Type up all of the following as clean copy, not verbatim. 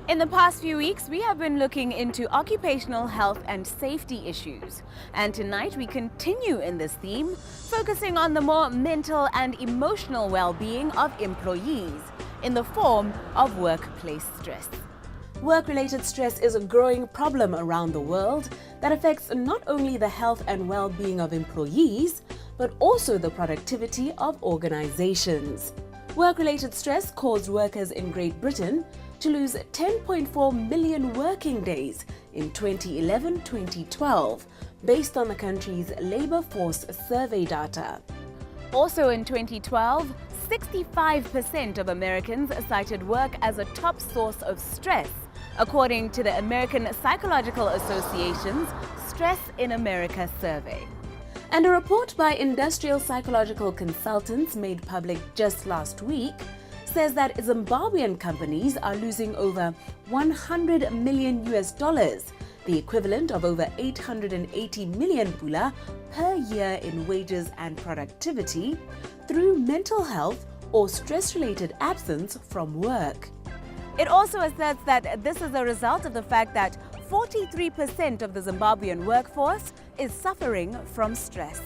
In the past few weeks, we have been looking into occupational health and safety issues. And tonight we continue in this theme, focusing on the more mental and emotional well-being of employees in the form of workplace stress. Work-related stress is a growing problem around the world that affects not only the health and well-being of employees, but also the productivity of organizations. Work-related stress caused workers in Great Britain to lose 10.4 million working days in 2011-2012, based on the country's labor force survey data. Also in 2012, 65% of Americans cited work as a top source of stress, according to the American Psychological Association's Stress in America survey. And a report by industrial psychological consultants made public just last week says that Zimbabwean companies are losing over $100 million, the equivalent of over 880 million pula per year in wages and productivity, through mental health or stress-related absence from work. It also asserts that this is a result of the fact that 43% of the Zimbabwean workforce is suffering from stress.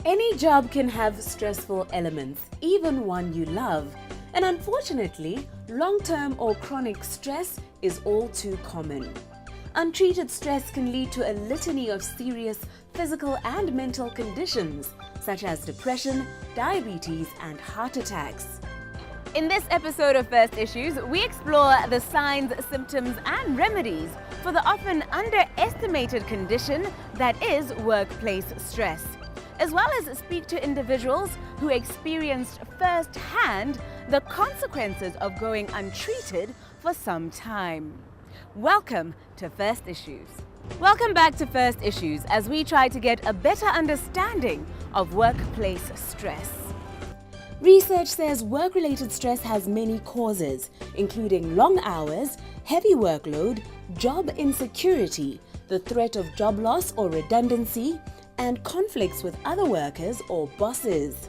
Any job can have stressful elements, even one you love. And unfortunately, long-term or chronic stress is all too common. Untreated stress can lead to a litany of serious physical and mental conditions, such as depression, diabetes, and heart attacks. In this episode of First Issues, we explore the signs, symptoms, and remedies for the often underestimated condition that is workplace stress, as well as speak to individuals who experienced firsthand the consequences of going untreated for some time. Welcome to First Issues. Welcome back to First Issues as we try to get a better understanding of workplace stress. Research says work-related stress has many causes, including long hours, heavy workload, job insecurity, the threat of job loss or redundancy, and conflicts with other workers or bosses.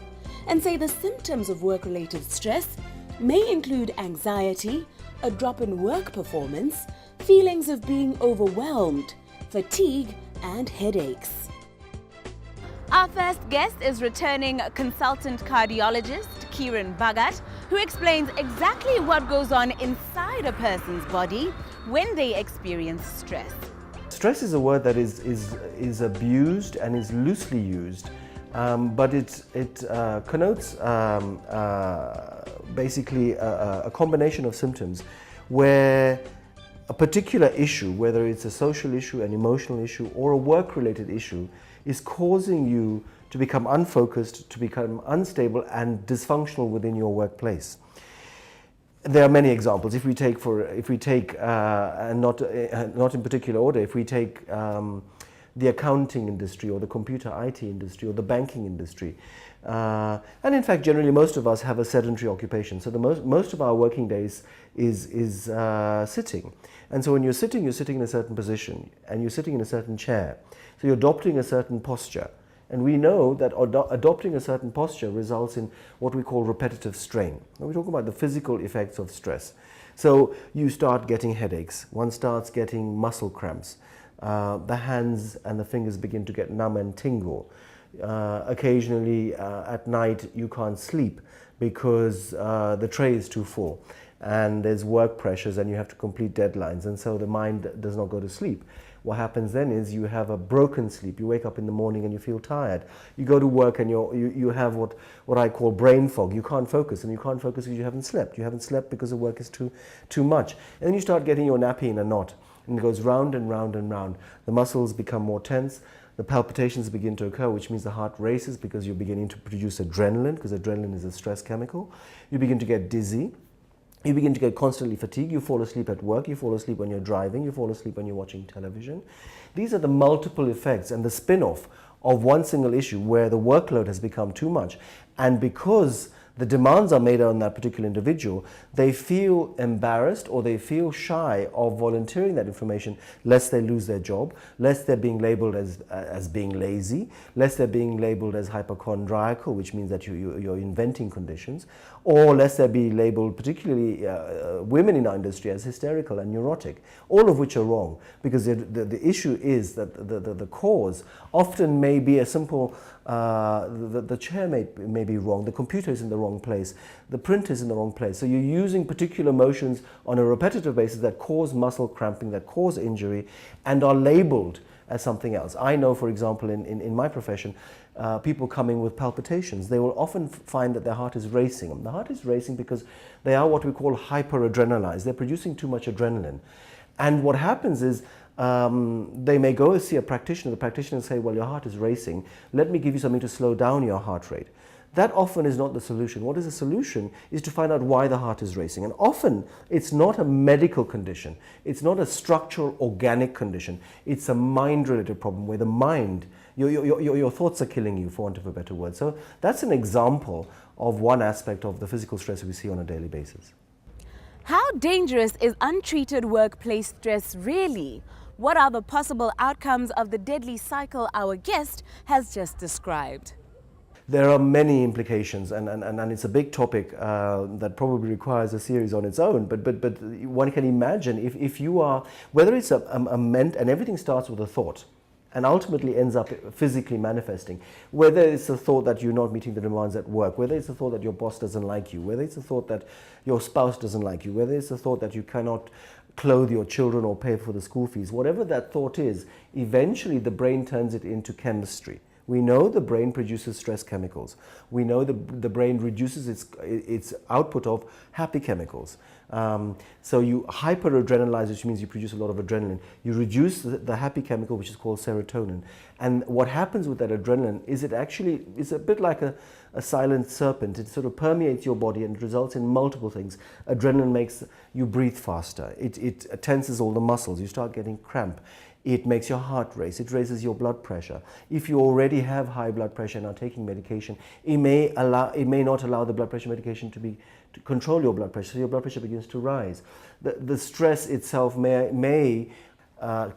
And say the symptoms of work-related stress may include anxiety, a drop in work performance, feelings of being overwhelmed, fatigue, and headaches. Our first guest is returning consultant cardiologist Kiran Bhagat, who explains exactly what goes on inside a person's body when they experience stress. Stress is a word that is abused and is loosely used, but it connotes basically a combination of symptoms where a particular issue, whether it's a social issue, an emotional issue, or a work-related issue, is causing you to become unfocused, to become unstable and dysfunctional within your workplace. There are many examples. If we take, and not in particular order, if we take the accounting industry or the computer IT industry or the banking industry, and in fact, generally, most of us have a sedentary occupation. So most of our working days is sitting, and so when you're sitting in a certain position and you're sitting in a certain chair. So you're adopting a certain posture. And we know that adopting a certain posture results in what we call repetitive strain. Now we're talking about the physical effects of stress. So you start getting headaches, one starts getting muscle cramps, the hands and the fingers begin to get numb and tingle. Occasionally at night you can't sleep because the tray is too full and there's work pressures and you have to complete deadlines, and so the mind does not go to sleep. What happens then is you have a broken sleep. You wake up in the morning and you feel tired. You go to work and you have what I call brain fog. You can't focus, and you can't focus because you haven't slept. You haven't slept because the work is too much. And then you start getting your nappy in a knot, and it goes round and round and round. The muscles become more tense. The palpitations begin to occur, which means the heart races because you're beginning to produce adrenaline, because adrenaline is a stress chemical. You begin to get dizzy. You begin to get constantly fatigued. You fall asleep at work. You fall asleep when you're driving. You fall asleep when you're watching television. These are the multiple effects and the spin-off of one single issue where the workload has become too much. And because the demands are made on that particular individual, they feel embarrassed or they feel shy of volunteering that information, lest they lose their job, lest they're being labeled as being lazy, lest they're being labeled as hypochondriacal, which means that you're inventing conditions, or lest they be labeled, particularly women in our industry, as hysterical and neurotic, all of which are wrong, because the issue is that the cause often may be a simple, the chair may be wrong, the computer is in the wrong place, the print is in the wrong place. So you're using particular motions on a repetitive basis that cause muscle cramping, that cause injury, and are labeled as something else. I know, for example, in my profession, people coming with palpitations, they will often find that their heart is racing. And the heart is racing because they are what we call hyperadrenalized. They're producing too much adrenaline. And what happens is they may go and see a practitioner. The practitioner will say, well, your heart is racing. Let me give you something to slow down your heart rate. That often is not the solution. What is the solution is to find out why the heart is racing. And often it's not a medical condition. It's not a structural organic condition. It's a mind-related problem where the mind, your thoughts are killing you, for want of a better word. So that's an example of one aspect of the physical stress we see on a daily basis. How dangerous is untreated workplace stress really? What are the possible outcomes of the deadly cycle our guest has just described? There are many implications, and it's a big topic that probably requires a series on its own. But one can imagine if you are, whether it's and everything starts with a thought, and ultimately ends up physically manifesting. Whether it's the thought that you're not meeting the demands at work, whether it's the thought that your boss doesn't like you, whether it's the thought that your spouse doesn't like you, whether it's the thought that you cannot clothe your children or pay for the school fees, whatever that thought is, eventually the brain turns it into chemistry. We know the brain produces stress chemicals. We know the brain reduces its output of happy chemicals. So you hyperadrenalize, which means you produce a lot of adrenaline. You reduce the happy chemical, which is called serotonin. And what happens with that adrenaline is it's a bit like a silent serpent. It sort of permeates your body and results in multiple things. Adrenaline makes you breathe faster. It tenses all the muscles. You start getting cramp. It makes your heart race. It raises your blood pressure. If you already have high blood pressure and are taking medication, it may not allow the blood pressure medication to control your blood pressure. So your blood pressure begins to rise. The stress itself may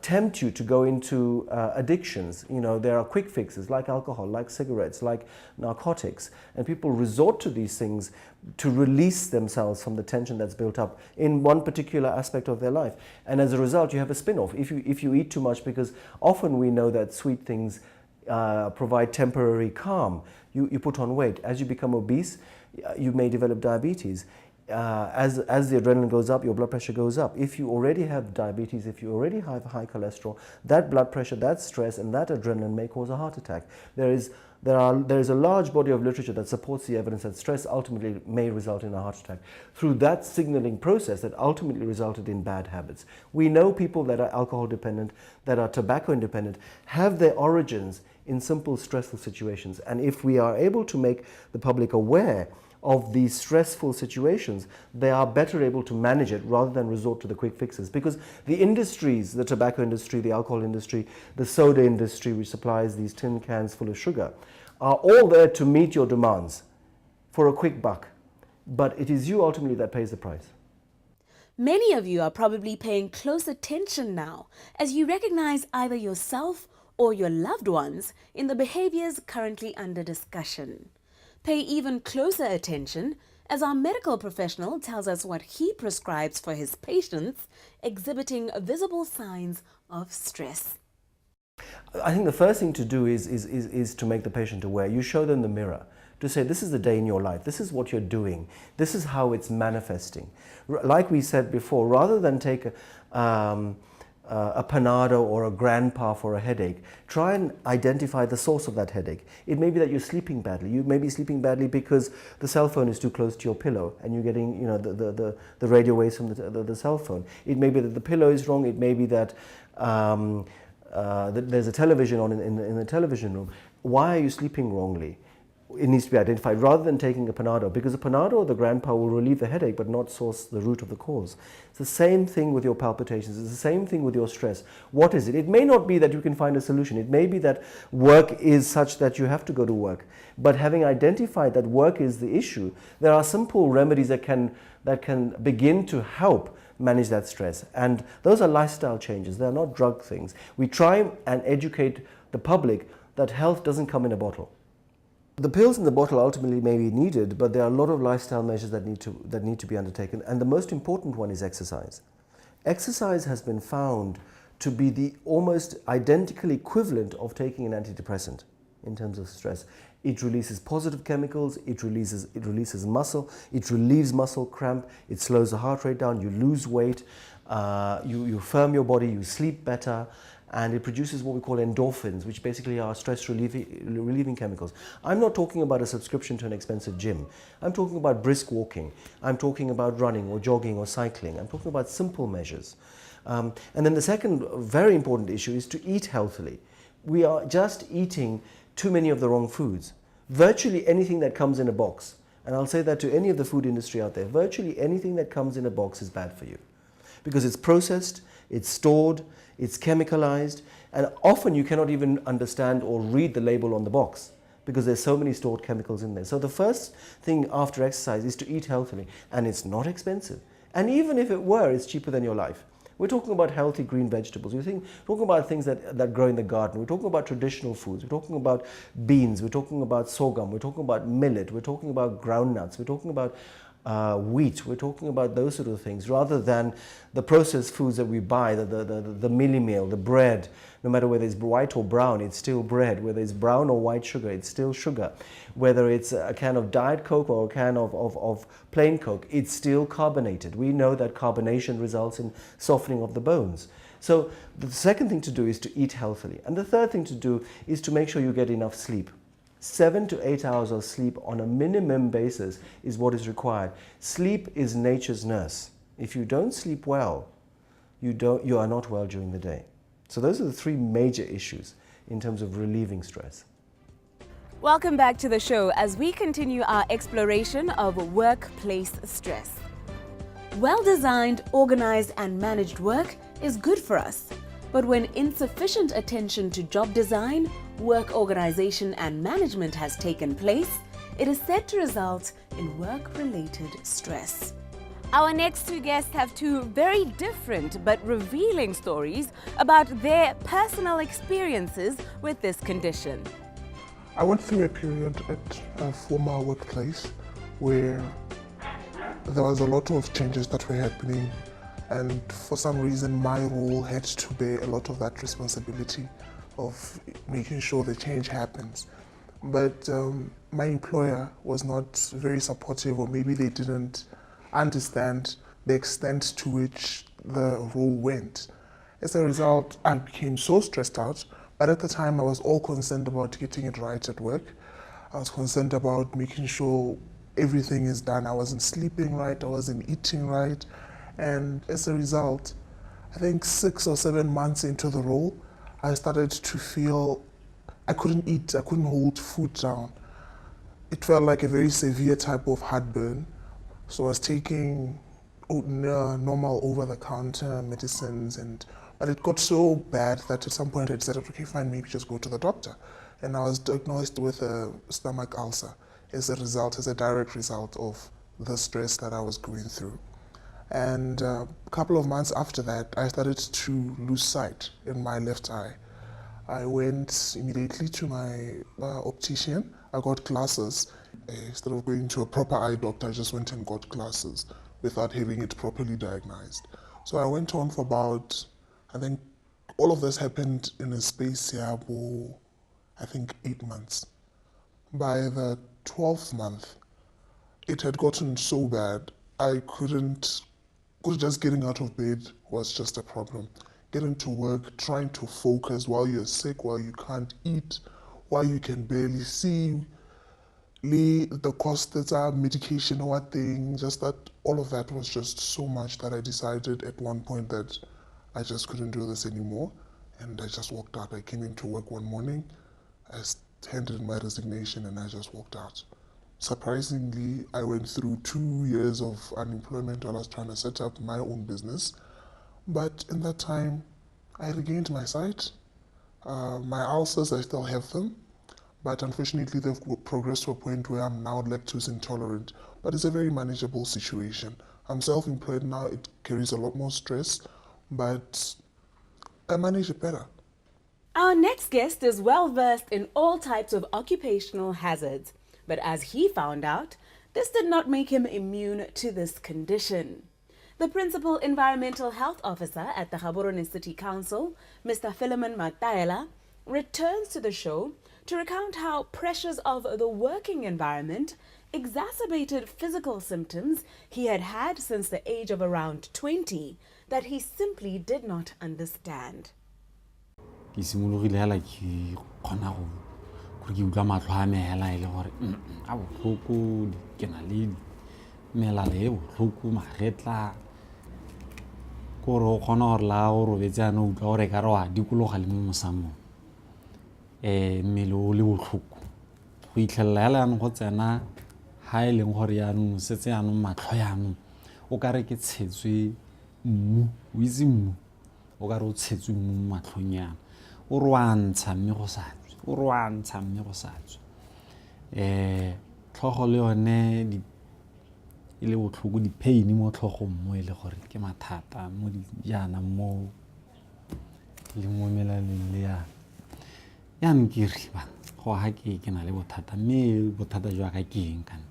tempt you to go into addictions. You know, there are quick fixes like alcohol, like cigarettes, like narcotics, and people resort to these things to release themselves from the tension that's built up in one particular aspect of their life. And as a result, you have a spin-off. If you eat too much, because often we know that sweet things provide temporary calm, you put on weight. As you become obese, you may develop diabetes. As the adrenaline goes up, your blood pressure goes up. If you already have diabetes, if you already have high cholesterol, that blood pressure, that stress, and that adrenaline may cause a heart attack. There is a large body of literature that supports the evidence that stress ultimately may result in a heart attack through that signaling process that ultimately resulted in bad habits. We know people that are alcohol dependent, that are tobacco independent, have their origins in simple stressful situations. And if we are able to make the public aware of these stressful situations, they are better able to manage it rather than resort to the quick fixes. Because the industries, the tobacco industry, the alcohol industry, the soda industry, which supplies these tin cans full of sugar, are all there to meet your demands for a quick buck. But it is you ultimately that pays the price. Many of you are probably paying close attention now as you recognize either yourself or your loved ones in the behaviors currently under discussion. Pay even closer attention as our medical professional tells us what he prescribes for his patients exhibiting visible signs of stress. I think the first thing to do is to make the patient aware. You show them the mirror to say, this is the day in your life, this is what you're doing, this is how it's manifesting. Like we said before, rather than take a Panado or a Grandpa for a headache, try and identify the source of that headache. It may be that you're sleeping badly. You may be sleeping badly because the cell phone is too close to your pillow and you're getting, the radio waves from the cell phone. It may be that the pillow is wrong. It may be that there's a television on in the television room. Why are you sleeping wrongly? It needs to be identified rather than taking a Panado, because a Panado or the Grandpa will relieve the headache but not source the root of the cause. It's the same thing with your palpitations. It's the same thing with your stress. What is it? It may not be that you can find a solution. It may be that work is such that you have to go to work. But having identified that work is the issue, there are simple remedies that can begin to help manage that stress. And those are lifestyle changes. They are not drug things. We try and educate the public that health doesn't come in a bottle. The pills in the bottle ultimately may be needed, but there are a lot of lifestyle measures that need to be undertaken, and the most important one is exercise. Exercise has been found to be the almost identical equivalent of taking an antidepressant in terms of stress. It releases positive chemicals, it releases muscle, it relieves muscle cramp, it slows the heart rate down, you lose weight, you firm your body, you sleep better, and it produces what we call endorphins, which basically are stress relieving chemicals. I'm not talking about a subscription to an expensive gym. I'm talking about brisk walking. I'm talking about running or jogging or cycling. I'm talking about simple measures. And then the second very important issue is to eat healthily. We are just eating too many of the wrong foods. Virtually anything that comes in a box, and I'll say that to any of the food industry out there, virtually anything that comes in a box is bad for you. Because it's processed, it's stored, it's chemicalized, and often you cannot even understand or read the label on the box because there's so many stored chemicals in there. So the first thing after exercise is to eat healthily, and it's not expensive. And even if it were, it's cheaper than your life. We're talking about healthy green vegetables. We're talking about things that grow in the garden. We're talking about traditional foods. We're talking about beans. We're talking about sorghum. We're talking about millet. We're talking about groundnuts. We're talking about wheat. We're talking about those sort of things rather than the processed foods that we buy, the milli meal, the bread. No matter whether it's white or brown, it's still bread. Whether it's brown or white sugar, it's still sugar. Whether it's a can of Diet Coke or a can of plain Coke, it's still carbonated. We know that carbonation results in softening of the bones. So the second thing to do is to eat healthily. And the third thing to do is to make sure you get enough sleep. 7 to 8 hours of sleep on a minimum basis is what is required. Sleep is nature's nurse. If you don't sleep well, you are not well during the day. So those are the three major issues in terms of relieving stress. Welcome back to the show as we continue our exploration of workplace stress. Well-designed, organized, and managed work is good for us. But when insufficient attention to job design, work organization, and management has taken place, it is said to result in work-related stress. Our next two guests have two very different but revealing stories about their personal experiences with this condition. I went through a period at a former workplace where there was a lot of changes that were happening, and for some reason my role had to bear a lot of that responsibility of making sure the change happens. But my employer was not very supportive, or maybe they didn't understand the extent to which the role went. As a result, I became so stressed out, but at the time I was all concerned about getting it right at work. I was concerned about making sure everything is done. I wasn't sleeping right, I wasn't eating right, and as a result, I think 6 or 7 months into the role, I started to feel I couldn't eat, I couldn't hold food down. It felt like a very severe type of heartburn. So I was taking normal over-the-counter medicines, but it got so bad that at some point I decided, okay, fine, maybe just go to the doctor. And I was diagnosed with a stomach ulcer as a direct result of the stress that I was going through. And a couple of months after that, I started to lose sight in my left eye. I went immediately to my optician. I got glasses. Instead of going to a proper eye doctor, I just went and got glasses without having it properly diagnosed. So I went on for about, I think all of this happened in a space here for, I think, 8 months. By the 12th month, it had gotten so bad, I couldn't just getting out of bed was just a problem. Getting to work, trying to focus while you're sick, while you can't eat, while you can barely see, the cost that are medication or thing, just that all of that was just so much that I decided at one point that I just couldn't do this anymore, and I just walked out. I came into work one morning, I handed in my resignation, and I just walked out. Surprisingly, I went through 2 years of unemployment while I was trying to set up my own business. But in that time, I regained my sight. My ulcers, I still have them. But unfortunately, they've progressed to a point where I'm now lactose intolerant. But it's a very manageable situation. I'm self-employed now. It carries a lot more stress, but I manage it better. Our next guest is well versed in all types of occupational hazards, but as he found out, this did not make him immune to this condition. The Principal Environmental Health Officer at the Gaborone City Council, Mr. Philemon Mataela, returns to the show to recount how pressures of the working environment exacerbated physical symptoms he had had since the age of around 20 that he simply did not understand. Ke simologile hela ke khona go ke utlwa matlho a me hela ile gore a botlhoko ke na le melala e botlhoko magetla gore o khona gore la go robetse ana utlwa gore ka re wa dikologa le mo mosamo mmele o le botlhoko go itlhella hela yana go tsena ha e leng gore yana setse yana matlho yana o ka re ke tshetswe mmu o itse mmu o ka re o tshetswe mmu matlhong yana o rwantsha mme go sa tswe o rwantsha mme go sa tswe tlhogo le yone di ile botlhoko di pain mo tlhogong mo ile gore ke mathata mo di yana mo le mo melaleng le ya nkiri ba go ha ke na le bothata mme bothata jwa ka ke eng kan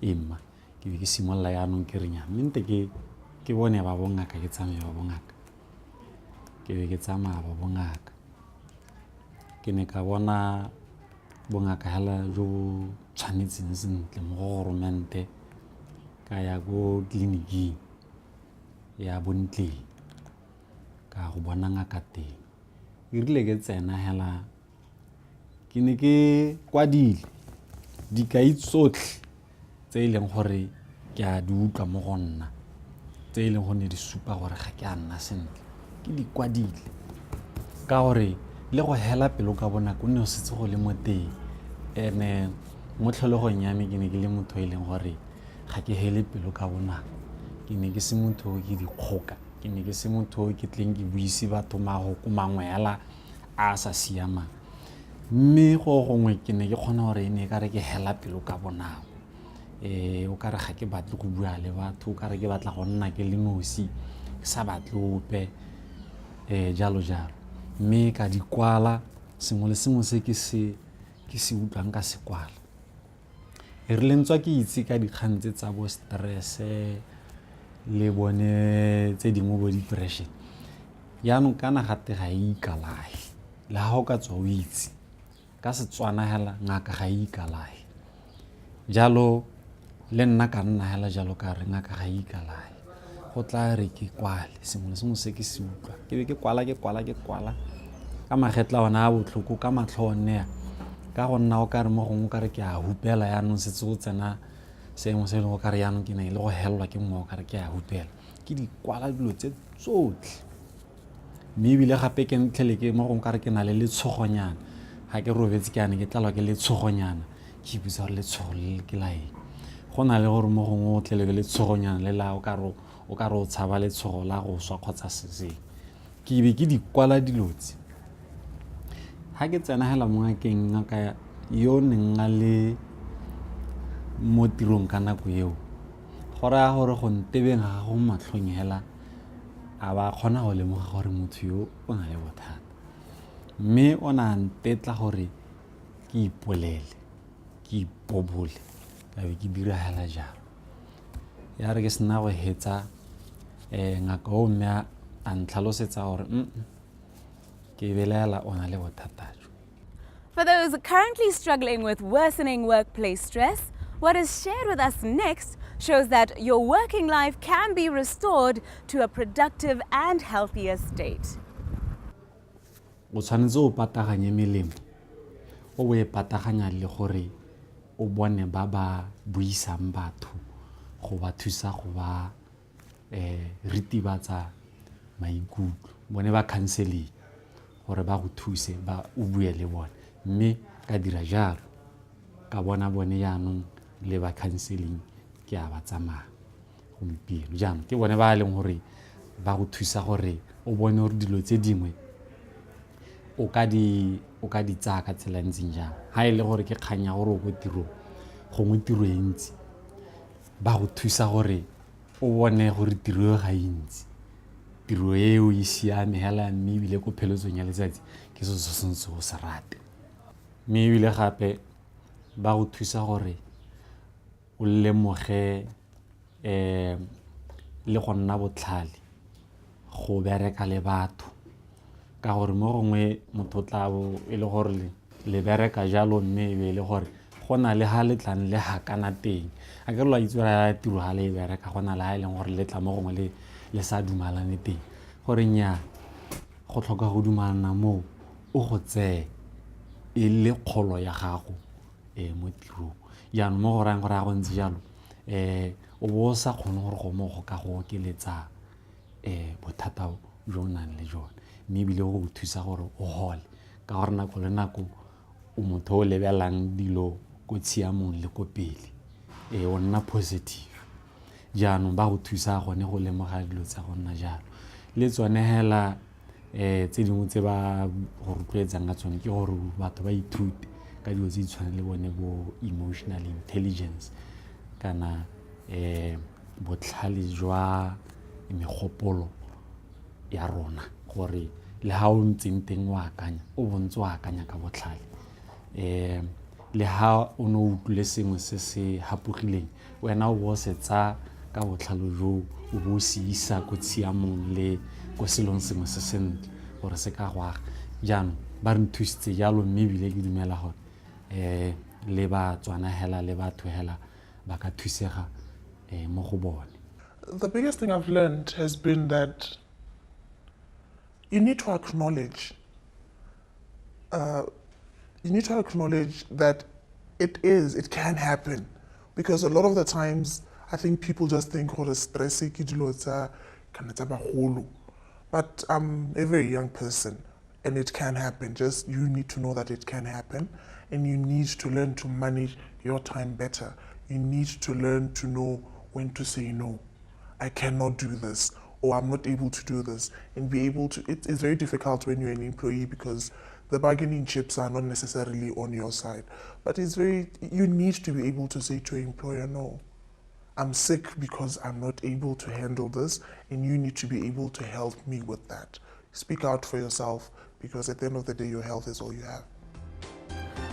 emma ke be ke simolla ya no ke renya mente ke bone ba bongaka ke tsamaya ba bongaka ke be ke tsamaya ba bongaka ke ne ka bona bongaka hela jo tshwanetseng sentle mo goromente ka ya go kliniki ya bontle ka go bona ngaka teng irile ke tsena hela ke ne ke kwadile di ka itsotle tse ileng gore ke a di utlwa mo go nna tse ileng go ne di supa gore ga ke a nna sentle ke di kwadile ka gore le go hela pelo ka bona go ne o setse go le mo teng ene mo tlhologong ya me ke ne ke le motho ileng gore ga ke hele pelo ka bona ke ne ke se motho ke di khoka ke ne ke se motho ke tleng ke buisi batho mago go mangwe hela a sa siama mme go gongwe ke ne ke khona gore ene ka re ke hela pelo ka bona o ka re ga ke batle go bua le batho o ka re ke batla go nna ke le nosi ke sa batle ope jalo mme ka di kwala sengwe le sengwe se ke se utlwang ka se kwala re lentswa ke itse ka dikgantse tsa bo stress le bone tse dingwe bo depression yaanong kana gate ga e ikalahe le ha o ka tswa o itse ka Setswana hela ngaka ga e ikalahe jalo le nna ka nna hela jalo ka re ngaka ga e ikalahe go tla re ke kwale sengwe le sengwe se ke se utlwa ke be ke kwala ka magetla ona a botlhoko ka matlhone ka go nna o ka re mo gongwe ka re ke a hupela yaanong setse go tsena seemo se go ka re yaanong ke ne le go helwa ke mmogo ka re ke a hupela ke di kwala dilo tse tsotlhe mme ebile gape ke ntlhele ke mo gongwe ka re ke na le letshogonyana ga ke robetse ke ane ke tlalwa ke letshogonyana ke botsa gore letshogo le ke la eng go na le gore mo gongwe o tlele ke letshogonyana le la o ka re o tshaba letshogo la go swa kgotsa seseng ke be ke di kwala dilotse ha ke tsena hela mo ngakeng ngaka yo neng a le mo tirong ka nako eo gore a gore go ntebeng ga go matlhong hela a ba khona go lemoga gore motho yo o na le bothata mme o na ntetla gore ke ipolele ke ipobole ka be ke dira hela jalo ya re ke sena go hetsa ngaka o mme a ntlhalosetsa gore ke belela ona le bothata. For those currently struggling with worsening workplace stress, what is shared with us next shows that your working life can be restored to a productive and healthier state. O tshwanetse o pataganye melemo o bo e pataganya le gore o bone ba ba buisang batho go ba thusa go ba ritibatsa maikutlo bone ba counseling gore ba go thuse ba o bue le bone mme ka dira jalo ka bona bone yaanong le ba counseling ke a ba tsamaya gompieno jaanong ke bone ba leng gore ba go thusa gore o bone gore dilo tse dingwe o ka di tsaya ka tsela ntseng jang ha ile gore ke kganya gore o go tiro gongwe tiro e ntsi ba go thusa gore o bone gore tiro ga intsi tiro eo e siame hela mme ebile ko pheletsong ya letsatsi ke se se sentse go se rate mme ebile gape ba go thusa gore o lemoge le go nna botlhale go bereka le batho ka gore mo gongwe motho tla bo e le gore le bereka jalo mme e be le gore go na le ha le tlang le hakana teng a ke re la itse ra tiro ha le bereka go na le ha e leng gore le tla mo gongwe le sa dumalane teng gore nya go tlhoka go dumalana mo o go tsee e le kgolo ya gago mo tirong jaanong mo go rayang gore a go ntse jalo o bo sa kgone gore go mo go ka go okeletsa bothata jo o nang le jone mme ebile go go thusa gore o gole ka gore nako le nako o motho o lebelang dilo ko tshiamong le ko pele o nna positive jaanong ba go thusa gone go lemoga dilo tsa go nna jalo le tsone hela tse dingwe tse ba go rotloetsang ka tsone ke gore batho ba ithute ka dilo tse di tshwanang le bone bo emotional intelligence kana botlhale jwa megopolo ya rona gore le ha o ntseng teng wa akanya o bontse wa akanya ka botlhale le ha o no utlwile sengwe se se hapogileng wena o bo se tsa ka botlhale jo o bo se isa ko tshiamong le ko selong sengwe se sentle gore se ka goaga jaanong ba re nthusitse jalo mme ebile ke dumela gore le ba tswana hela le batho hela ba ka thusega mo go bone. The biggest thing I've learned has been that you need to acknowledge that it can happen, because a lot of the times I think people just think stress but I'm a very young person and it can happen. Just you need to know that it can happen, and you need to learn to manage your time better. You need to learn to know when to say no. I cannot do this, or I'm not able to do this, and be able to. It's very difficult when you're an employee because the bargaining chips are not necessarily on your side. But you need to be able to say to your employer, no, I'm sick because I'm not able to handle this, and you need to be able to help me with that. Speak out for yourself, because at the end of the day, your health is all you have.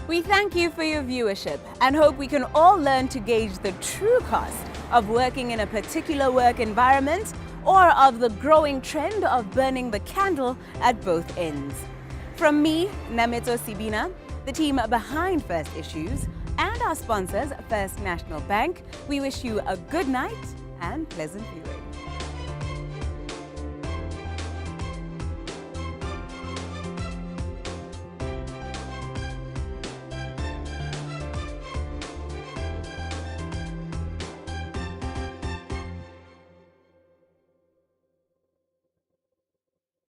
We thank you for your viewership and hope we can all learn to gauge the true cost of working in a particular work environment, or of the growing trend of burning the candle at both ends. From me, Nameto Sibina, the team behind First Issues, and our sponsors, First National Bank, we wish you a good night and pleasant viewing.